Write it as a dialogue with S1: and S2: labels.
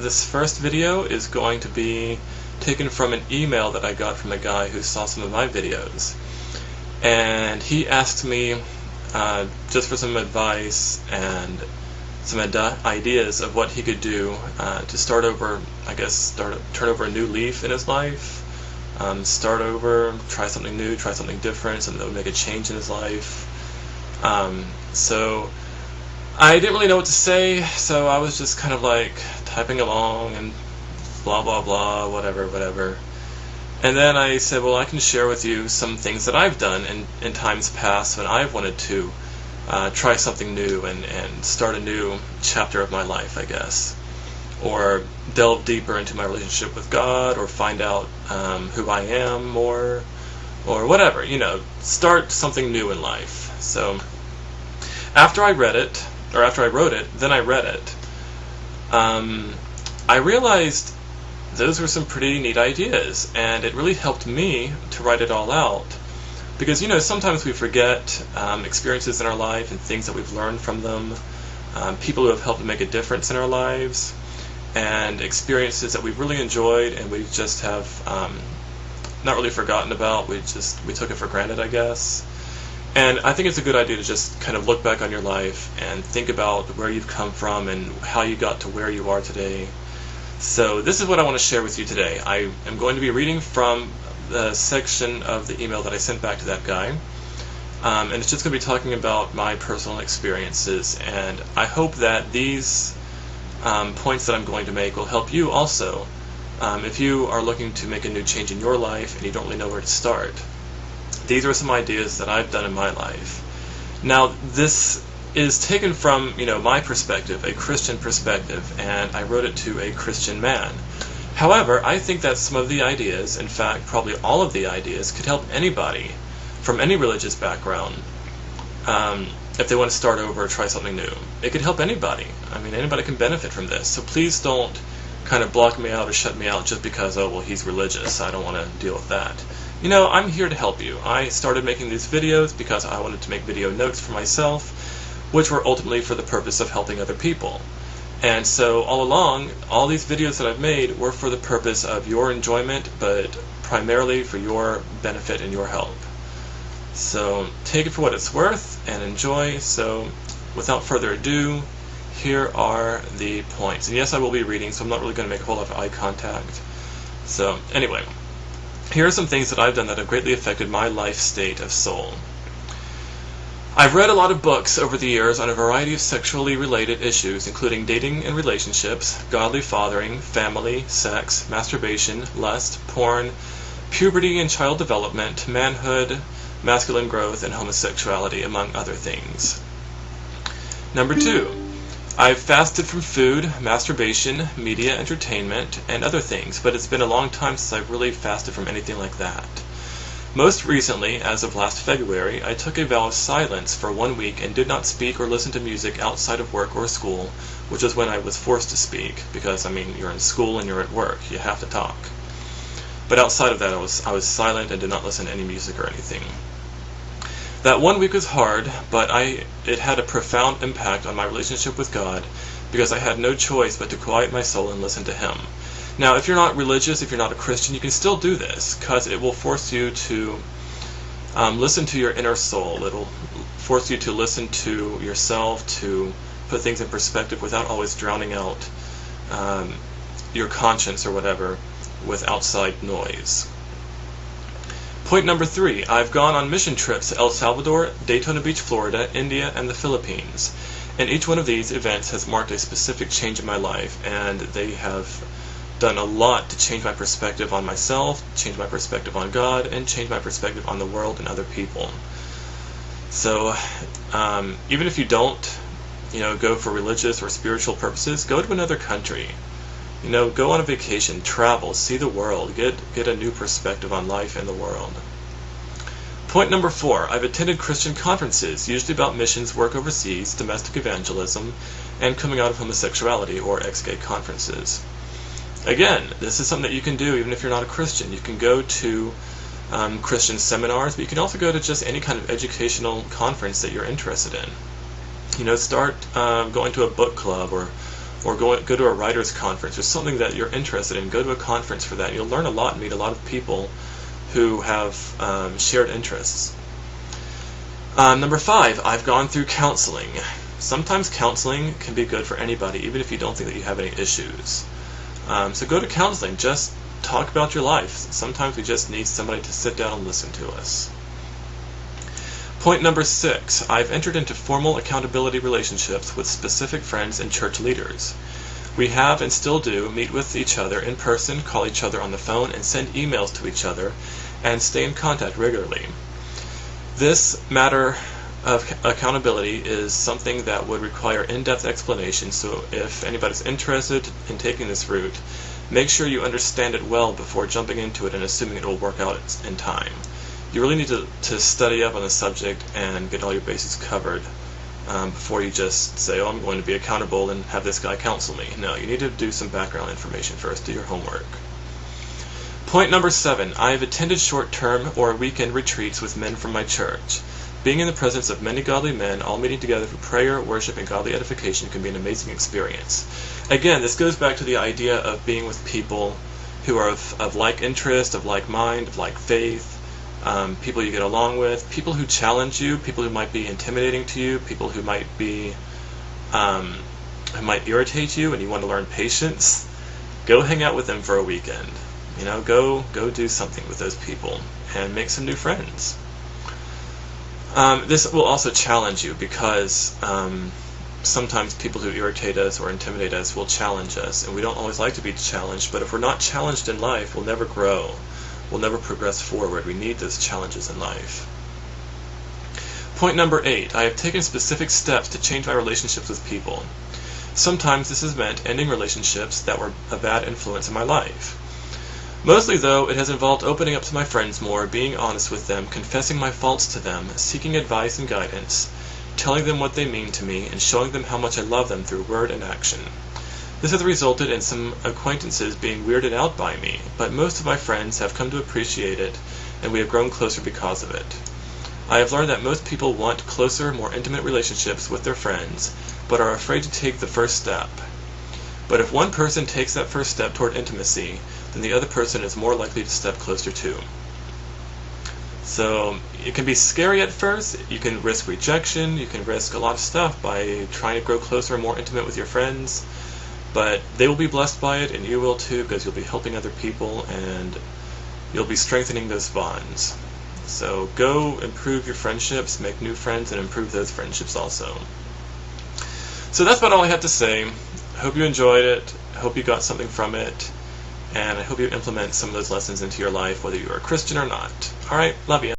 S1: this first video is going to be taken from an email that I got from a guy who saw some of my videos. And he asked me just for some advice and some ideas of what he could do to start over, turn over a new leaf in his life, start over, try something new, try something different, something that would make a change in his life. So I didn't really know what to say, so I was just kind of like typing along and blah blah blah, whatever. And then I said, well, I can share with you some things that I've done in times past when I've wanted to try something new and start a new chapter of my life, I guess. Or delve deeper into my relationship with God, or find out who I am more, or whatever, start something new in life. So after I wrote it, then I read it, I realized those were some pretty neat ideas, and it really helped me to write it all out. Because, sometimes we forget experiences in our life and things that we've learned from them, people who have helped to make a difference in our lives, and experiences that we've really enjoyed and we just have not really forgotten about. We took it for granted, I guess. And I think it's a good idea to just kind of look back on your life and think about where you've come from and how you got to where you are today. So this is what I want to share with you today. I am going to be reading from the section of the email that I sent back to that guy. And it's just going to be talking about my personal experiences. And I hope that these points that I'm going to make will help you also if you are looking to make a new change in your life and you don't really know where to start. These are some ideas that I've done in my life. Now, this is taken from, my perspective, a Christian perspective, and I wrote it to a Christian man. However, I think that some of the ideas, in fact, probably all of the ideas, could help anybody from any religious background if they want to start over or try something new. It could help anybody. I mean, anybody can benefit from this. So please don't kind of block me out or shut me out just because, oh, well, he's religious. I don't want to deal with that. I'm here to help you. I started making these videos because I wanted to make video notes for myself, which were ultimately for the purpose of helping other people. And so all along, all these videos that I've made were for the purpose of your enjoyment, but primarily for your benefit and your help. So take it for what it's worth and enjoy. So without further ado, here are the points. And yes, I will be reading, so I'm not really going to make a whole lot of eye contact. So anyway, here are some things that I've done that have greatly affected my life state of soul. I've read a lot of books over the years on a variety of sexually related issues, including dating and relationships, godly fathering, family, sex, masturbation, lust, porn, puberty and child development, manhood, masculine growth, and homosexuality, among other things. Number 2. I've fasted from food, masturbation, media, entertainment, and other things, but it's been a long time since I've really fasted from anything like that. Most recently, as of last February, I took a vow of silence for 1 week and did not speak or listen to music outside of work or school, which is when I was forced to speak, because, you're in school and you're at work, you have to talk. But outside of that, I was silent and did not listen to any music or anything. That 1 week was hard, but it had a profound impact on my relationship with God, because I had no choice but to quiet my soul and listen to Him. Now, if you're not religious, if you're not a Christian, you can still do this, because it will force you to listen to your inner soul. It'll force you to listen to yourself, to put things in perspective without always drowning out your conscience or whatever with outside noise. Point number 3, I've gone on mission trips to El Salvador, Daytona Beach, Florida, India, and the Philippines. And each one of these events has marked a specific change in my life, and they have done a lot to change my perspective on myself, change my perspective on God, and change my perspective on the world and other people. So even if you don't go for religious or spiritual purposes, go to another country. Go on a vacation, travel, see the world, get a new perspective on life and the world. Point number 4, I've attended Christian conferences, usually about missions, work overseas, domestic evangelism, and coming out of homosexuality, or ex-gay conferences. Again, this is something that you can do even if you're not a Christian. You can go to Christian seminars, but you can also go to just any kind of educational conference that you're interested in. Start going to a book club or or go to a writer's conference or something that you're interested in. Go to a conference for that. You'll learn a lot and meet a lot of people who have shared interests. Number 5, I've gone through counseling. Sometimes counseling can be good for anybody, even if you don't think that you have any issues. So go to counseling. Just talk about your life. Sometimes we just need somebody to sit down and listen to us. Point number 6, I've entered into formal accountability relationships with specific friends and church leaders. We have and still do meet with each other in person, call each other on the phone, and send emails to each other, and stay in contact regularly. This matter of accountability is something that would require in-depth explanation, so if anybody's interested in taking this route, make sure you understand it well before jumping into it and assuming it will work out in time. You really need to study up on the subject and get all your bases covered before you just say, oh, I'm going to be accountable and have this guy counsel me. No, you need to do some background information first, do your homework. Point number 7, I have attended short-term or weekend retreats with men from my church. Being in the presence of many godly men, all meeting together for prayer, worship, and godly edification can be an amazing experience. Again, this goes back to the idea of being with people who are of like interest, of like mind, of like faith, people you get along with, people who challenge you, people who might be intimidating to you, people who might irritate you and you want to learn patience. Go hang out with them for a weekend. Go do something with those people and make some new friends. This will also challenge you because sometimes people who irritate us or intimidate us will challenge us, and we don't always like to be challenged, but if we're not challenged in life, we'll never grow. We'll never progress forward. We need those challenges in life. Point number 8, I have taken specific steps to change my relationships with people. Sometimes this has meant ending relationships that were a bad influence in my life. Mostly, though, it has involved opening up to my friends more, being honest with them, confessing my faults to them, seeking advice and guidance, telling them what they mean to me, and showing them how much I love them through word and action. This has resulted in some acquaintances being weirded out by me, but most of my friends have come to appreciate it, and we have grown closer because of it. I have learned that most people want closer, more intimate relationships with their friends, but are afraid to take the first step. But if one person takes that first step toward intimacy, then the other person is more likely to step closer too. So it can be scary at first. You can risk rejection. You can risk a lot of stuff by trying to grow closer and more intimate with your friends. But they will be blessed by it, and you will too, because you'll be helping other people and you'll be strengthening those bonds. So go improve your friendships, make new friends, and improve those friendships also. So that's about all I have to say. I hope you enjoyed it. I hope you got something from it. And I hope you implement some of those lessons into your life, whether you're a Christian or not. Alright, love you.